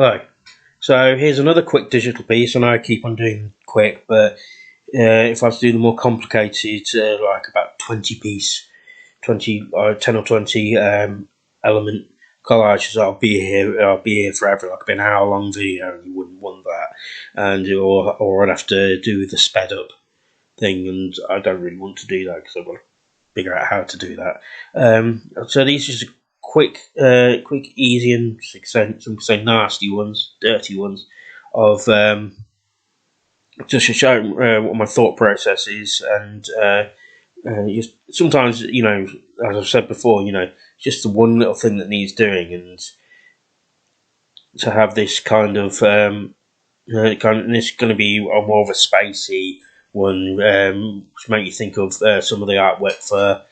Hello. So here's another quick digital piece, and I keep on doing quick, but if I was to do the more complicated, like about 20 piece, 10 or 20 element collages, I'll be here forever. Like an hour long video, and you wouldn't want that, or I'd have to do the sped up thing, and I don't really want to do that because I've got to figure out how to do that. So these are just quick, easy, and some say nasty ones, dirty ones, of just to show what my thought process is, and just sometimes, as I've said before, just the one little thing that needs doing, and to have this kind of, this is going to be more of a spacey one, to make you think of some of the artwork for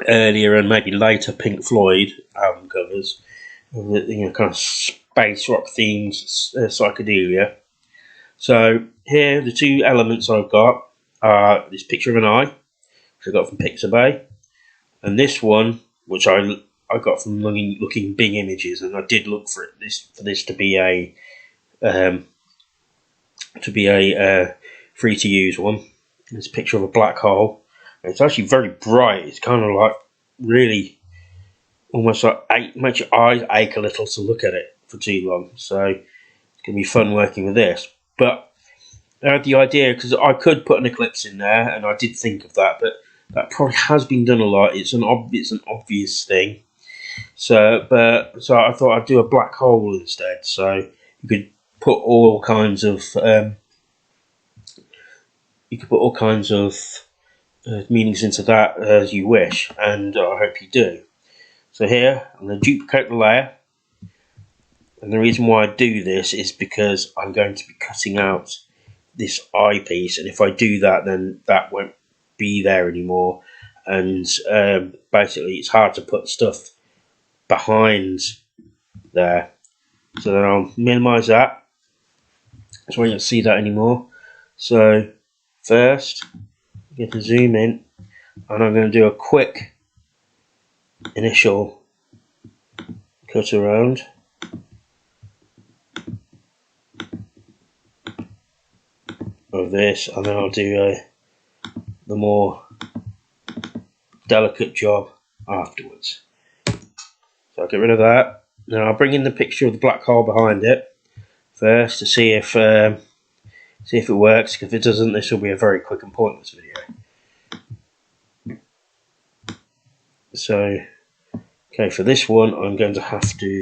earlier and maybe later Pink Floyd album covers, kind of space rock themes, psychedelia. So here, the two elements I've got are this picture of an eye, which I got from Pixabay, and this one, which I got from looking Bing Images, and I did look for this to be a free to use one. This picture of a black hole. It's actually very bright. It's kind of like really almost like makes your eyes ache a little to look at it for too long. So it's going to be fun working with this. But I had the idea, because I could put an eclipse in there, and I did think of that, but that probably has been done a lot. It's an obvious thing. So I thought I'd do a black hole instead. So you could put all kinds of meanings into that as you wish, and I hope you do. So here, I'm going to duplicate the layer, and the reason why I do this is because I'm going to be cutting out this eyepiece, and if I do that, then that won't be there anymore, and basically it's hard to put stuff behind there. So then I'll minimize that, so I don't see that anymore. So first, I'm going to zoom in, and I'm going to do a quick initial cut around. Of this, and then I'll do the more delicate job afterwards. So I'll get rid of that. Then I'll bring in the picture of the black hole behind it first to see if it works. Because if it doesn't, this will be a very quick and pointless video. So, okay, for this one, I'm going to have to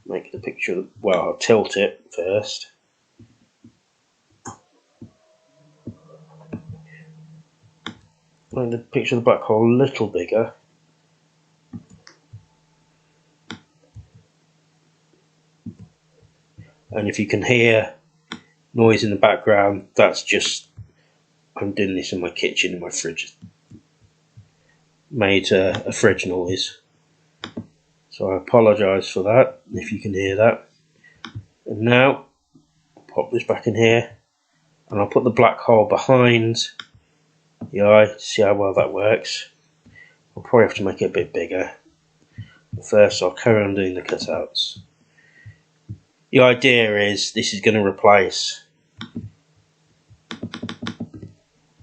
make the picture. Well, I'll tilt it first. Make the picture of the black hole a little bigger. And if you can hear noise in the background, that's just, I'm doing this in my kitchen, in my fridge. Made a fridge noise. So I apologise for that, if you can hear that. And now, I'll pop this back in here, and I'll put the black hole behind the eye to see how well that works. I'll probably have to make it a bit bigger. But first, I'll carry on doing the cutouts. The idea is this is going to replace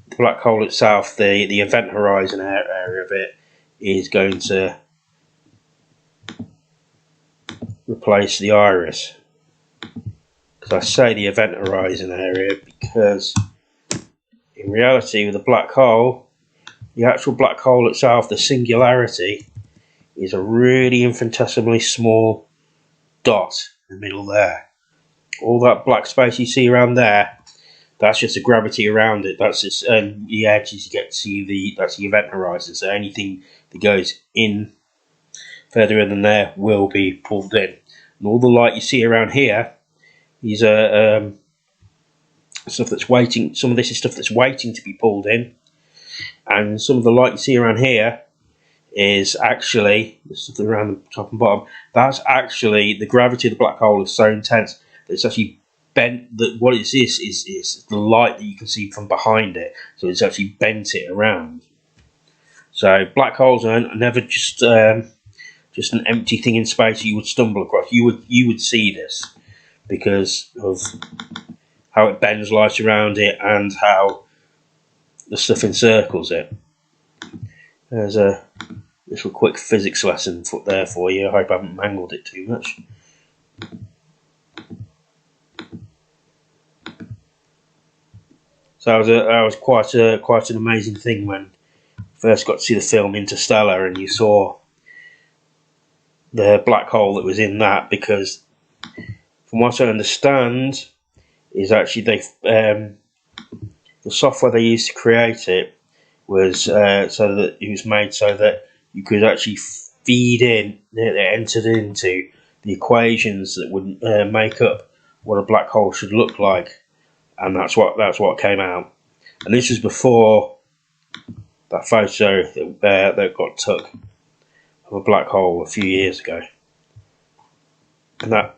the black hole itself. The event horizon area of it is going to replace the iris. Because I say the event horizon area because in reality, with a black hole, the actual black hole itself, the singularity, is a really infinitesimally small dot in the middle there. All that black space you see around there, that's just the gravity around it. That's just the edges you get to see. That's the event horizon. So anything that goes in further in than there will be pulled in. And all the light you see around here is stuff that's waiting. Some of this is stuff that's waiting to be pulled in, and some of the light you see around here is actually the stuff around the top and bottom. That's actually the gravity of the black hole is so intense that it's actually bent. That what it is the light that you can see from behind it. So it's actually bent it around. So black holes are never just just an empty thing in space you would stumble across. You would see this because of how it bends light around it and how the stuff encircles it. There's a little quick physics lesson there for you. I hope I haven't mangled it too much. So that was quite an amazing thing when I first got to see the film Interstellar, and you saw the black hole that was in that, because from what I understand is actually the software they used to create it was so that it was made so that you could actually feed in, it entered into the equations that would make up what a black hole should look like, and that's what came out. And this was before that photo that got took of a black hole a few years ago. And that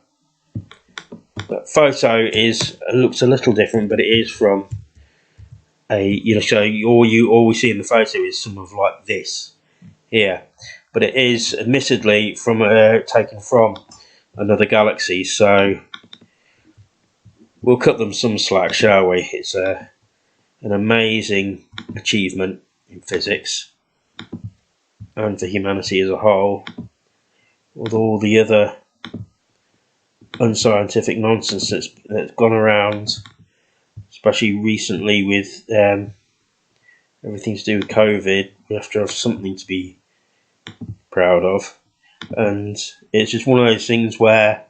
photo looks a little different, but it is from so all we see in the photo is some of like this here, but it is admittedly from taken from another galaxy. So we'll cut them some slack, shall we? It's an amazing achievement in physics and for humanity as a whole, with all the other unscientific nonsense that's gone around, especially recently with everything to do with COVID. We have to have something to be proud of, and it's just one of those things where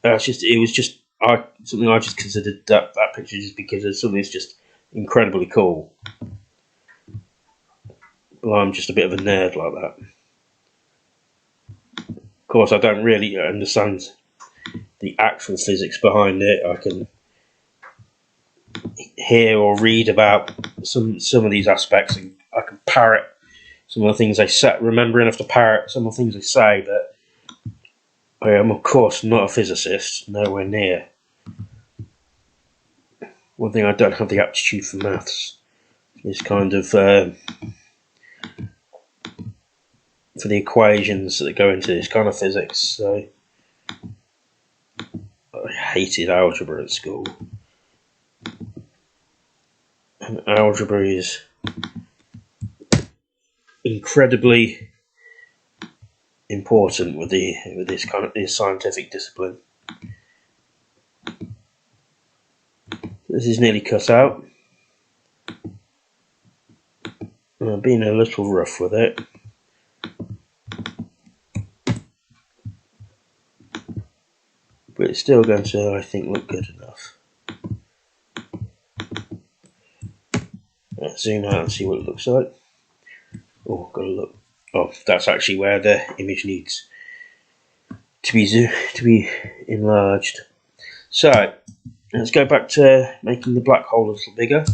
it was just something I just considered that picture just because it's something that's just incredibly cool. Well, I'm just a bit of a nerd like that. Of course, I don't really understand the actual physics behind it. I can hear or read about some of these aspects, and I can parrot some of the things they say, remember enough to parrot some of the things they say, but I am of course not a physicist, nowhere near. One thing I don't have the aptitude for maths is kind of for the equations that go into this kind of physics. So I hated algebra at school, and algebra is incredibly important with this scientific discipline. This is nearly cut out. I've been a little rough with it. But it's still going to, I think, look good enough. Let's zoom out and see what it looks like. Oh, gotta look. Oh, that's actually where the image needs to be enlarged. So let's go back to making the black hole a little bigger.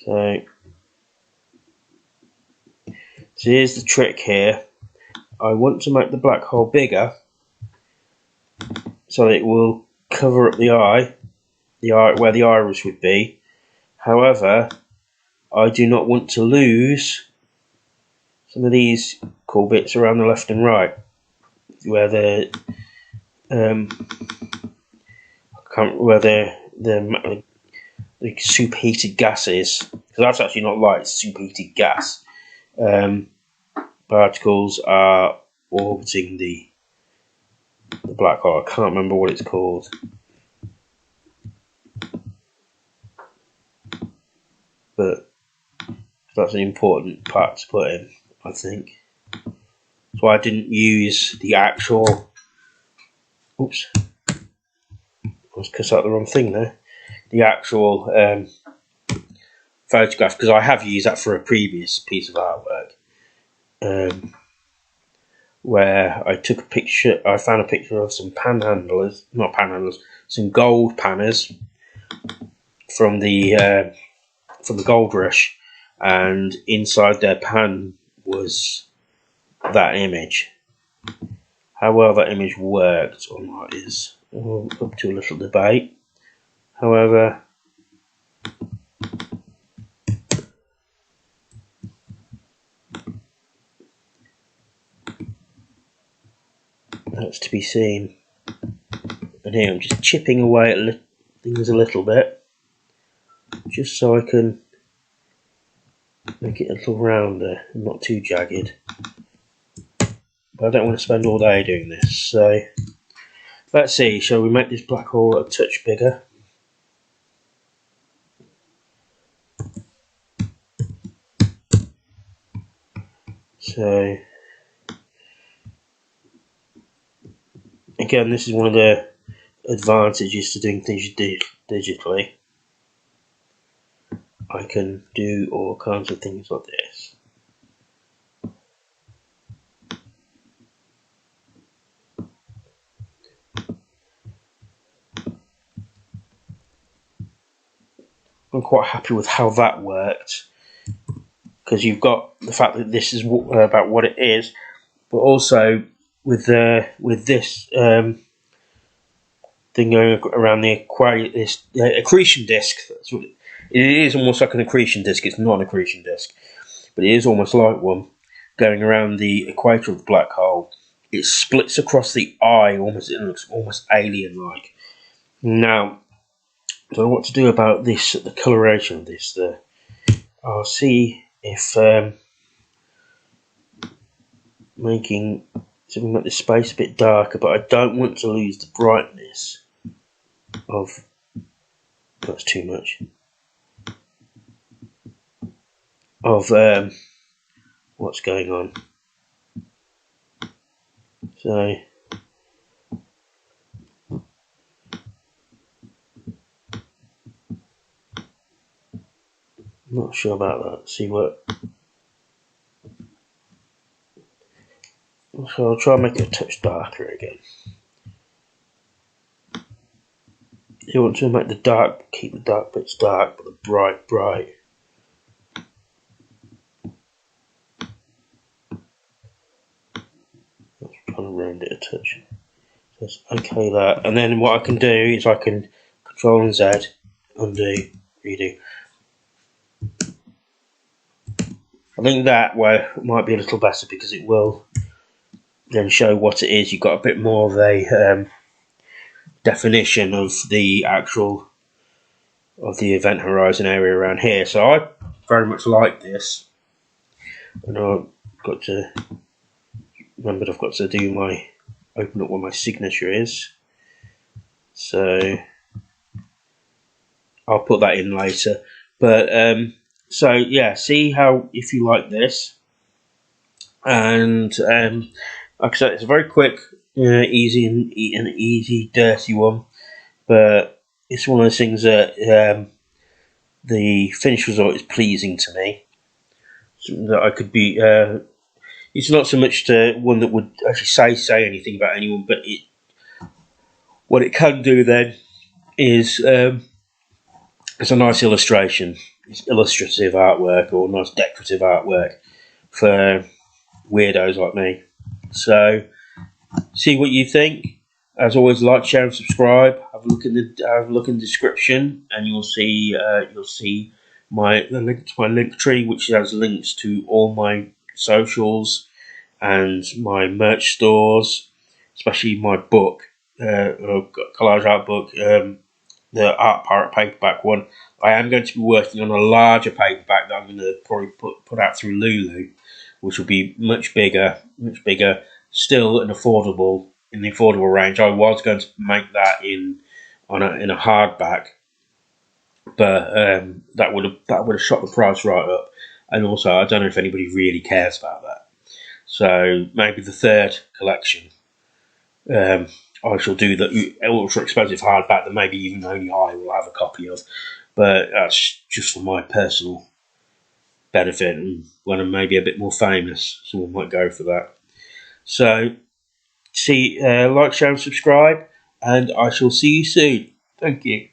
So here's the trick here. I want to make the black hole bigger so that it will cover up the eye where the iris would be. However, I do not want to lose some of these cool bits around the left and right, where the superheated gas is, because that's actually not light; it's superheated gas. Particles are orbiting the black hole. I can't remember what it's called, but that's an important part to put in, I think. So I didn't use the actual. Oops, I was cut out the wrong thing there. The actual photograph, because I have used that for a previous piece of artwork, where I took a picture. I found a picture of some some gold panners from the gold rush, and inside their pan was that image. How well that image worked or not is up to a little debate. However, That's to be seen. And here I'm just chipping away at things a little bit, just so I can make it a little rounder and not too jagged. But I don't want to spend all day doing this, so let's see, shall we make this black hole a touch bigger? So again, this is one of the advantages to doing things digitally. I can do all kinds of things like this. I'm quite happy with how that worked, because you've got the fact that this is about what it is, but also with this thing going around the accretion disk. That's what it is, almost like an accretion disk. It's not an accretion disk, but it is almost like one going around the equator of the black hole. It splits across the eye, almost. It looks almost alien-like. Now, I don't know what to do about this, the coloration of this. I'll see if making something like this space a bit darker, but I don't want to lose the brightness of. That's too much. Of what's going on. So I'm not sure about that. See what. So I'll try and make it a touch darker again. You want to make the dark, keep the dark bits dark, but the bright, bright. I'm trying to round it a touch. So it's okay that. And then what I can do is I can Control and Z, undo, redo. I think that way might be a little better, because it will then show what it is. You've got a bit more of a definition of the actual the event horizon area around here. So I very much like this, and I've got to remember I've got to do my open up where my signature is. So I'll put that in later. But so yeah, see how if you like this, and like I said, it's a very quick, easy, dirty one. But it's one of those things that the finished result is pleasing to me. Something that I could be. It's not so much one that would actually say anything about anyone, but what it can do then is it's a nice illustration. It's illustrative artwork or nice decorative artwork for weirdos like me. So see what you think. As always, like, share, and subscribe. Have a look in the description, and you'll see the link to my link tree, which has links to all my socials and my merch stores, especially my book, Collage art book, the Art Pirate paperback one. I am going to be working on a larger paperback that I'm going to probably put out through Lulu, which will be much bigger, still in the affordable range. I was going to make that in a hardback, but that would have shot the price right up. And also, I don't know if anybody really cares about that. So maybe the third collection, I shall do the ultra expensive hardback that maybe even only I will have a copy of. But that's just for my personal benefit, and when I'm maybe a bit more famous, someone might go for that. So, like, share, and subscribe, and I shall see you soon. Thank you.